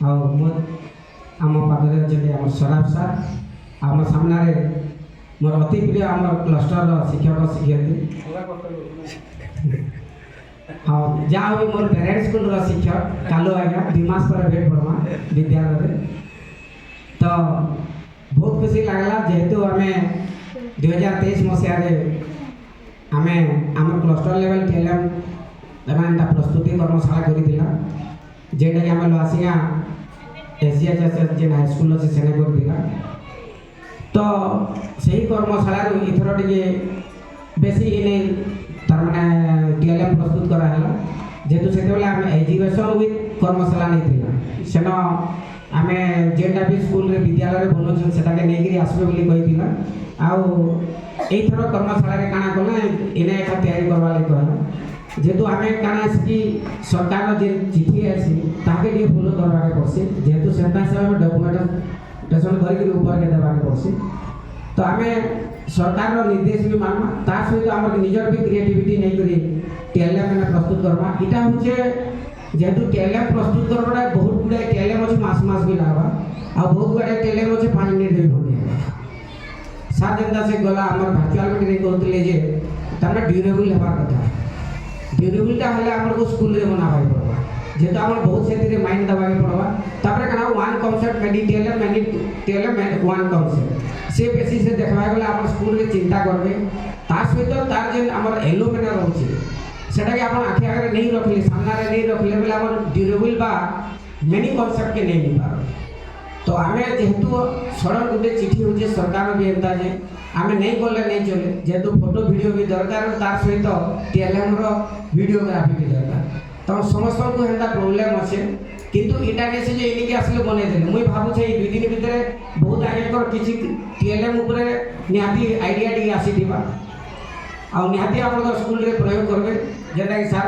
आम पाखे अच्छे आम सराब सार आम सामने मोर अति प्रिय आम क्लस्टर शिक्षक शिक्षयित्री हाँ जहाँ भी मोर पेरेंट्स स्कूल शिक्षक कालू आज्ञा 2 मास पर भेट पड़वा विद्यालय तो बहुत खुशी लगला जेहेतु आम 2023 मसीह आम आम क्लस्टर लेवल टीएलएम प्रस्तुति कर्मशाला करथिला जेटा कि आम लुआसिया एसजीएचएस जेन हाईस्कूल अच्छे सेने करथिला तो सही कर्मशाला इथर टिके बेसी इने तार माने टीएलएम प्रस्तुत कराला जेहेतु से आम एजुकेशन विथ कर्मशाला नहीं सेन आम जेटा भी स्कूल विद्यालय बनाऊँ से आसबे बोली कही आउर कर्मशाला काଣା कला इने एक तैयारी करवा लगे कहला जेहेतु आम काଣା कि सरकार जे चिठी आसी ताके लिए फॉलो करवा के पड़सी जेहेतु से डॉक्यूमेंटेशन करके ऊपर के देवा के पड़सी तो आम सरकार निर्देश भी मानवा तार सहित आम निजर भी क्रिएटिविटी नहीं करी टीएलएम मैंने प्रस्तुत करवा इटा हूँ जेहेतु टीएलएम प्रस्तुत करवा बहुत गुड़ाए टीएलएम अच्छे मास भी लगवा आ बहुत गुड़ाए टीएलएम अच्छे 5 मिनट भी होने सार जेनता से गला आम भार्चुआल मीटिंग करते तमें ड्यूरेबल हबार कथा ड्यूरेबलटा हेल्ले आमको स्कूल में बनावा पड़वा जेहेतु आम बहुत से माइंड देवा पड़वा तापर क्या one concept TLM one concept से बेसिस से देखा गले आम स्कूल में चिंता करेंगे तार सहित तार जेन आम एलो मैंने रोचे सेटा कि आप आखि आगे नहीं रखले सामने नहीं रखले बोले आम ड्यूरेबल बा मेनी कॉन्सेप्ट के नहीं पार तो आम जेहेतु सड़न गोटे चिठी हो सरकार भी एंता जे आम नहीं कले नहीं चले जेहेतु फोटो वीडियो भी दरकार तार सहित टीएलएम वीडियोग्राफी भी दरकार तो समस्त को एंता प्रोब्लेम अच्छे किंतु इटा कैसे जे इनके आसले बनई देले मुई भाबुछे 2 दिन भितर बहुत आगे किसी टीएलएम ऊपर निहाती आइडिया टी आसीथिबा आ निहाती आप स्कूल रे प्रयोग करबे जेटा कि सार